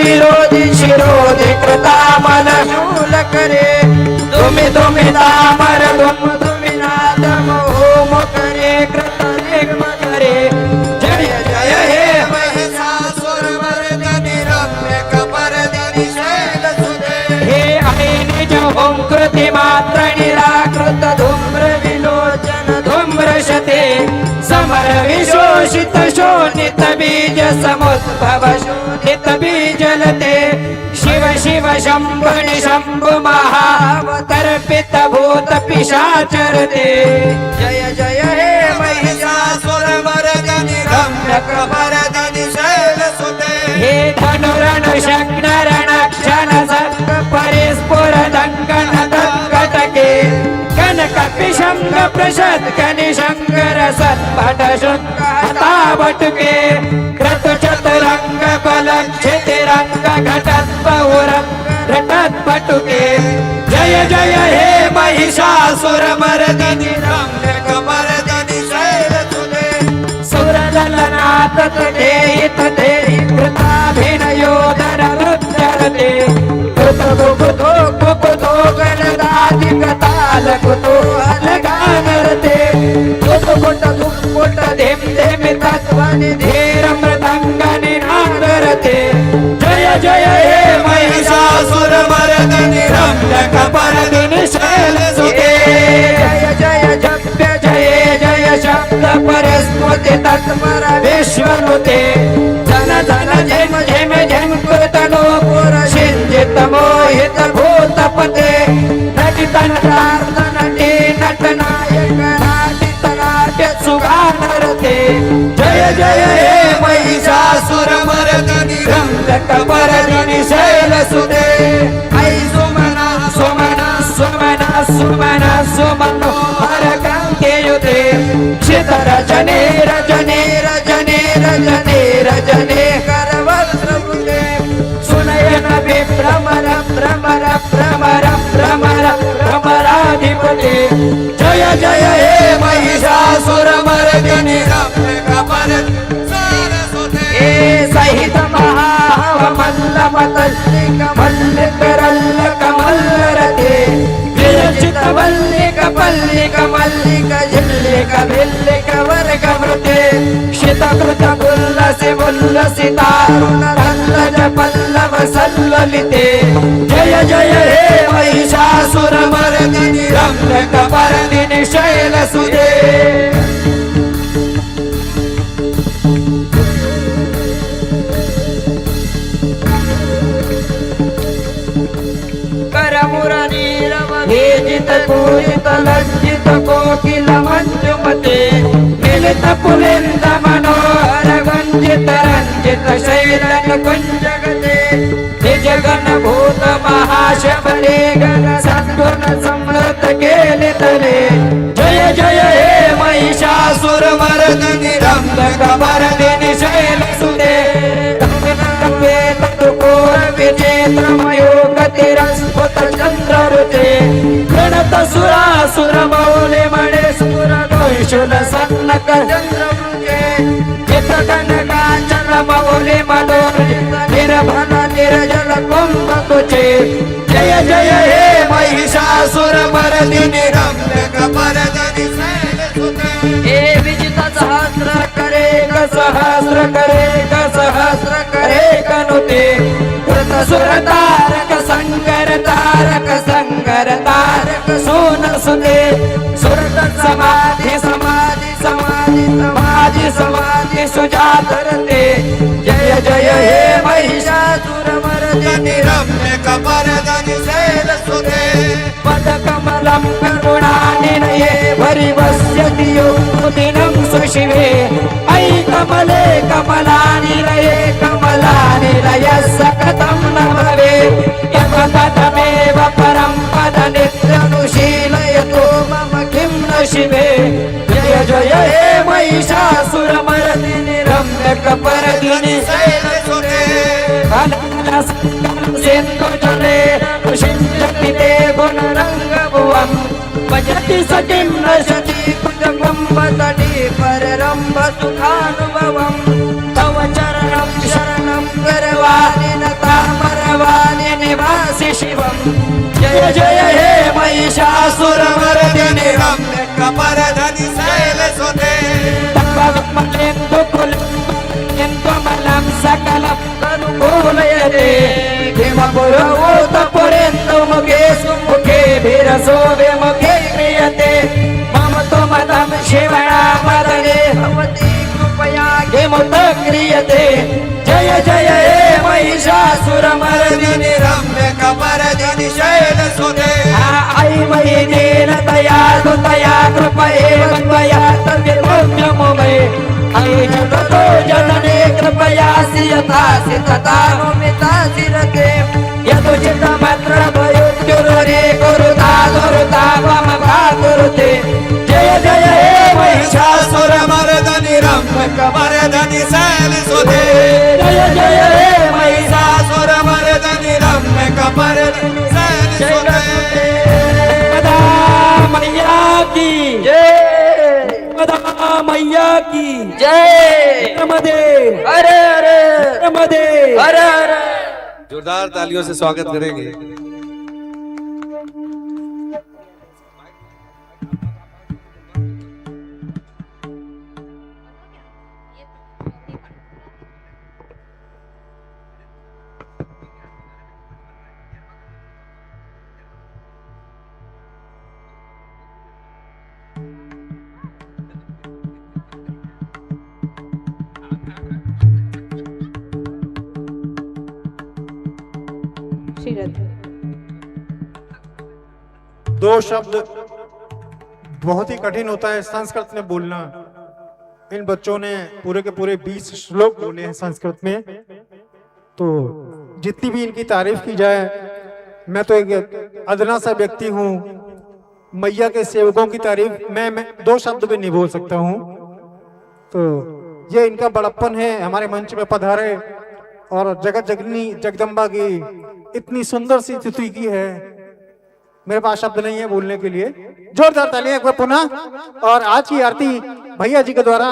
विरोधी शिरोधी कृता मन शूल करे तुम्ही तामर तुम्ही नादम होम करे कृत निगम करे जय जय हे महिषासुर मर्दनी रम्य कपर्दिनी शैलसुते हे आई निज ओं कृति मात्र निराकृत धूम्र विलोचन धूम्रशते समर विशोषित शोणित बीज समुद्भव शोणित बीजलते शिव शिव शंभु निशंभु महावतर्पित भूत पिशाचरते जय जय हे महिषासुर मर्दनी रम्य कपर्दिनी शैलसुते हे धनुरण शक्न रण क्षण सर्ग परिस्फुर दंगन दंगटके कनक पिशंग प्रशत कनि शंकर सत्पट शुक्ता बटुके क्रत चतुरंग बलक्षित रंग घटत बहुरंग घटत बटुके जय जय हे महिषासुर मर्दनी रम्य कपर्दिनी शैलसुते सुरदलनाथ तटे तटे कृताभिनयोदर रुद्रते कृत कुकुतो कुकुतो गणदादि कताल कुतो अलगानरते कुकुट कुकुट धेम धेम तत्वनि धीर मृदंगनि नादरते जय जय हे महिषासुर मर्दनी रम्य कपर्दिनी शैलसुते जय जय जप्य जय जय शब्द परस्मृति तत्पर विश्वनुते जन जन झिम झिम झिम कृतनो पुर सिंजित मोहित भूतपते नटित नटार्थ नटी नटनायक नाटित नाट्य सुगानरते जय जय हे महिषासुर मर्दनी रम्य कपर्दिनी शैलसुते ऐ सुमना सुमना सुमना सुमना सुमनो हरकान्तियुते क्षित रजने रजने रजने रजने रजने करवस्त्रपुटे सुनयन विभ्रमर भ्रमर भ्रमर भ्रमर भ्रमराधिपते जय जय हे महिषासुर मर्दनी रम्य कपर्दिनी शैलसुते हे सहित महाहव मल्ल मतल्लिक मल्लिक रल्लक मल्लरते विरचित मल्लिक पल्लिक मल्लिक झिल्लिक भिल्लिक वर्ग वृते क्षित कृत उल्लसि उल्लसितारुण रल्लज पल्लव सल्ललिते जय जय हे महिषासुर मर्दनी रम्य कपर्दिनी शैलसुते भेजित पूजित लज्जित कोकिल मंजुमते मिलित पुलिंद मनोहर गुंजित रंजित शैलन कुंजगते निज गण भूत महाशबरे गण सद्गुण समृत केलितरे जय जय हे महिषासुर मर्दनी रम्य कपर्दिनी शैलसुते विजेत्र मयोगतिरस्फुत चंद्ररुते गणत सुरासुर मौले मणे सुर दोषुल सन्नक चंद्रवृते चित कनकाचल मौले मदोर्जित निर्भन निर्जल कुंभकुचे जय जय हे महिषासुर मर्दिनी रम्य कपर्दिनी शैलसुते हे विजित सहस्र करे कनुते कृत सुर तारक संगर तारक सोन सुते सुरत समाधि समाधि समाधि समाधि समाधि सुजातरते जय जय हे महिषासुर मर्दिनी रम्य कपर्दिनी शैलसुते पद कमलं करुणानिलये परिवस्यति योदिनं सुशिवे ऐ कमले कमलानिलये कमलानिलयः सकतं न भवेत् यत्पदमेव परं पद नित्यनुशीलयतो मम किं न शिवे जय जय हे महिषासुर मर्दिनी रम्य कपर्दिनी शैलसुते सिन्धुजले शिञ्जति ते गुणरङ्गभुवं भजति सखिं नशति कुजकुम्भतटी पररम्भ सुखानुभवं तव चरणं शरणं गरवाणि नता जय जय हे महिषासुरमर्दिनी रम्य कमरधनि शैलसुते त्वमलं सकलं तनुकूलयते किमपुरभूतपुरेन्दु मुखे सुमुखे भिरसो विमुखे क्रियते मम त्वमलं शिवणामदने भवति कृपया किमुत क्रियते जय जय हे महिषासुरमर्दिनि रम्य कमरधनि शैलसुते आई मयि दीनतया तुतया कृपयेव त्वया तद्विमुख्यमो मे अयि जगतो जनने कृपयासि यथासि तथा नुमितासि रते यदुचितमत्र भयोत्युरुरे कुरुता दुरुता मम भाकुरुते जय जय हे महिषासुरमर्दिनि रम्य कमरधनि शैलसुते जय जय हे महिषासुरमर्दिनि रम्य कमरधनि शैलसुते मैया की जय मैया की जय नमदेव अरे अरे नमदेव अरे अरे जोरदार तालियों से स्वागत करेंगे। दो शब्द बहुत ही कठिन होता है संस्कृत में बोलना। इन बच्चों ने पूरे के पूरे 20 श्लोक बोले हैं संस्कृत में, तो जितनी भी इनकी तारीफ की जाए, मैं तो एक अदना सा व्यक्ति हूँ। मैया के सेवकों की तारीफ मैं 2 शब्द भी नहीं बोल सकता हूँ। तो ये इनका बड़प्पन है, हमारे मंच में पधारे और जगत जननी जगदम्बा की इतनी सुंदर सी स्तुति की है, मेरे पास शब्द नहीं है बोलने के लिए। जोरदार तालियां एक बार पुनः। और आज की आरती भैया जी के द्वारा